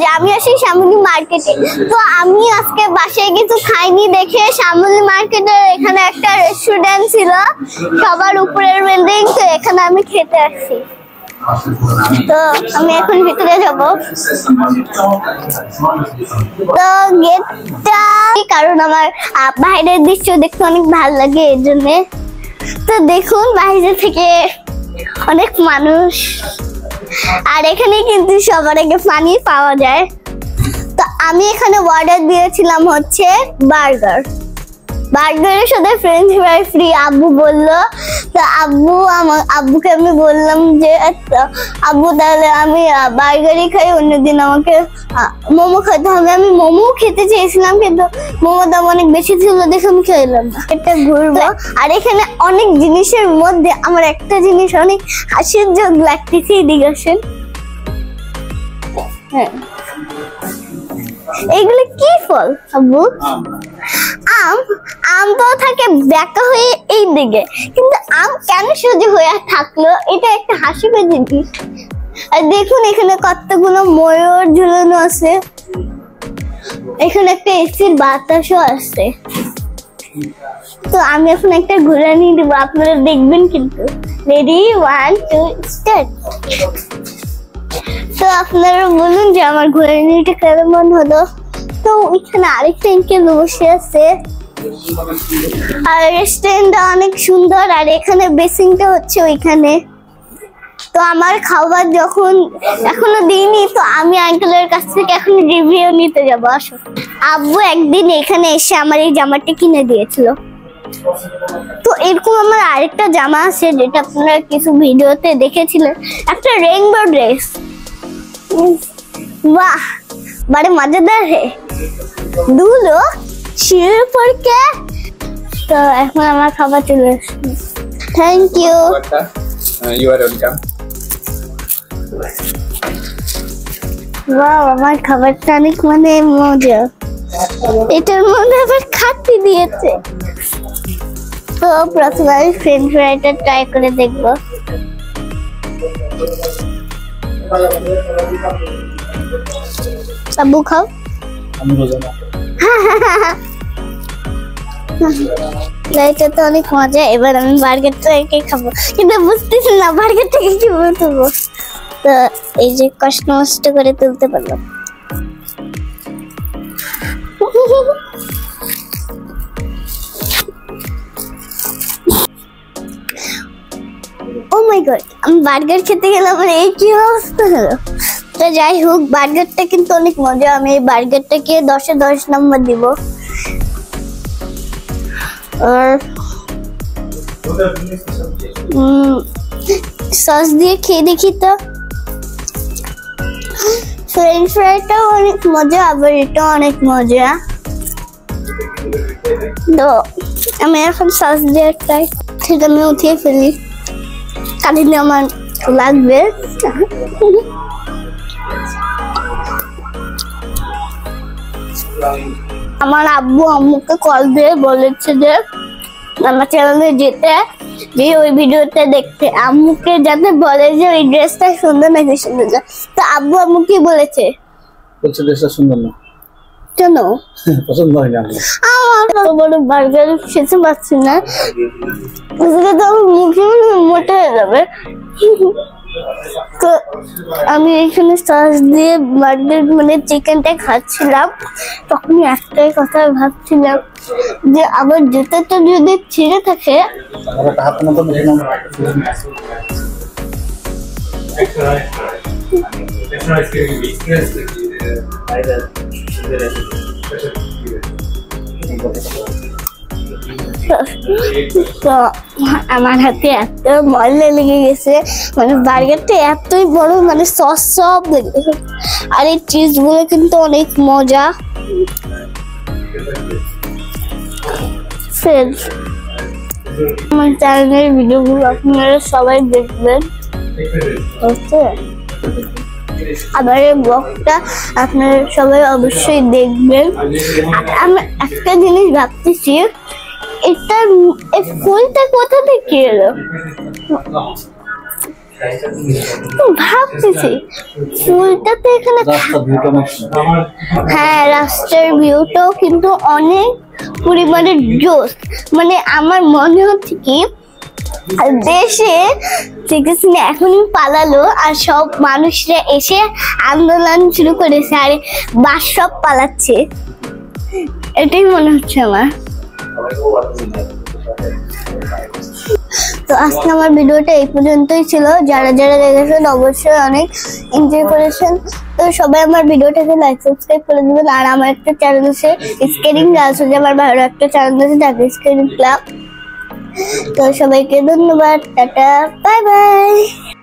যে আমি আসি শ্যামলী মার্কেটে। তো আমি আজকে বাসায় কিছু খাইনি দেখে শ্যামলী মার্কেটের এখানে একটা রেস্টুরেন্ট ছিল সবার উপরের বিল্ডিং, তো এখানে আমি খেতে আসছি। তো আমি এখন ভিতরে যাব। তো গেটটা কারণ আমার বাইরের দৃশ্য দেখতে অনেক ভালো লাগে এর জন্য। তো দেখুন বাইরে থেকে অনেক মানুষ, আর এখানে কিন্তু সবার আগে পানি পাওয়া যায়। তো আমি এখানে অর্ডার দিয়েছিলাম হচ্ছে বার্গারের সাথে ফ্রেঞ্চ ফ্রাই ফ্রি। আব্বু বললো, তো আব্বুকে আমি বললাম যে আব্বু তাহলে আমি বার্গারই খাই, অন্যদিন আমাকে মোমো খেতে হবে। আমি মোমো খেতে চেয়েছিলাম কিন্তু মোমো দাম অনেক বেশি ছিল দেখে আমি খেলাম না। এটা ঘুরবো, আর এখানে অনেক জিনিসের মধ্যে আমার একটা জিনিস অনেক হাসির যোগ লাগতেছে। এদিকে আসেন, হ্যাঁ এগুলো কি ফল আব্বু? আম তো থাকে ব্যাকা হয়ে এই দিকে, কিন্তু আম কেন সোজা হয়ে থাকলো? এটা একটা হাসির জিনিস। আর দেখুন এখানে কতগুলো ময়ূর ঝুলানো আছে, এখানে একটা এসির বাতাসও আছে। তো আমি এখন একটা ঘুরানি দিব, আপনারা দেখবেন কিন্তু। Ready 1 2 start. তো আপনারা বলুন যে আমার ঘোরানিটা কেমন হলো। তো ওইখানে আরেকটা আঙ্কেল বসে আছে, আর রেস্টুরেন্টটা অনেক সুন্দর, আর এখানে বেসিংটা হচ্ছে ওইখানে। তো আমার খাবার যখন এখনো দিইনি, তো আমি আঙ্কেলের কাছ থেকে এখন রিভিউ নিতে যাবো। আসো, আব্বু একদিন এখানে এসে আমার এই জামাটা কিনে দিয়েছিল। তো এরকম আমার আরেকটা জামা আছে যেটা আপনারা কিছু ভিডিওতে দেখেছিলেন, একটা রেইনবো ড্রেস। वाह बड़े मजेदार है। दो लोग शेर पर के तो এখন আমার খাবার চলে আসছে। Thank you. You are welcome. Wow, আমার খাবারটা অনেক মানে মজা। এটার মধ্যে আবার খাতি দিয়েছে। তো প্রথমে আমি ফ্রেঞ্চ ফ্রাইটা ট্রাই করে দেখবো। আব্বু খাও। আমি রোজা না। এটা তো অনেক মজা। এবার আমি বার্গারটা খাবো, কিন্তু বুঝতেছি না বার্গারটাকে কি বলবো। তো এই যে কষ্ট মষ্ট করে তুলতে পারলাম। ও মাই গড, আমি বার্গার খেতে গেলাম, এই কি অবস্থা হলো। তো যাই হোক, বার্গারটা কিন্তু অনেক মজা। আমি এই বার্গারটাকে 10-এ 10 নম্বর দিব। আর সস দিয়ে খেয়ে দেখি। তো ফ্রেঞ্চ ফ্রাইটাও অনেক মজা, আবার এটাও অনেক মজা। তো আমি এখন সস দিয়ে ট্রাই, সেটা আমি উঠিয়ে ফেলি, কারণ আমার লাগবে। আমার আব্বু আম্মুকে কল দিয়ে বলেছে যে আমার চ্যানেলে যেতে, যে ওই ভিডিওটা দেখতে, আম্মুকে যাতে বলে যে ওই ড্রেসটা সুন্দর নাকি সুন্দর না। তো আব্বু আম্মু কি বলেছে? বলছে ড্রেসটা সুন্দর না। কেন? পছন্দ হয় না। আমার তো বড় বার্গার খেতে পাচ্ছি না, তো মুখে মোটা হয়ে যাবে। তো আমি এখানে সস দিয়ে বার্গার মানে চিকেনটা খাচ্ছিলাম, তখন একটাই কথা ভাবছিলাম যে আমার জুতাটা যদি ছিঁড়ে থাকে। তো আমার হাতে এত ময়লা লেগে গেছে, মানে বার্গারটা এতই বড়, মানে সস সব লেগে গেছে। আর এই চিজ গুলো কিন্তু অনেক মজা। আমার চ্যানেলের ভিডিওগুলো আপনারা সবাই দেখবেন। আবার এই ব্লগটা আপনারা সবাই অবশ্যই দেখবেন। আমি একটা জিনিস ভাবতেছি, এটা ফুলটা কোথা থেকে এলো? ভাবতেছি ফুলটা তো এখানে রাস্তার ভিউটা অনেক সুন্দর। হ্যাঁ, রাস্তার ভিউটাও কিন্তু অনেক পরিমাণে জোস। মানে আমার মনে হচ্ছে কি দেশে শেখ হাসিনা এখনই পালালো আর সব মানুষরা এসে আন্দোলন শুরু করেছে আর বাস সব পালাচ্ছে, এটাই মনে হচ্ছে আমার। তো আজকে আমার ভিডিওটা এই পর্যন্তই ছিল। যারা যারা দেখেছেন অবশ্যই অনেক এনজয় করেছেন। তো সবাই আমার ভিডিওটাকে লাইক সাবস্ক্রাইব করে দেবেন। আর আমার একটা চ্যানেল আছে স্কেটিং গার্লস, আমার ভালো একটা চ্যানেল আছে ঢাকা স্কেটিং ক্লাব। তো সবাইকে ধন্যবাদ, টাটা, বাই বাই।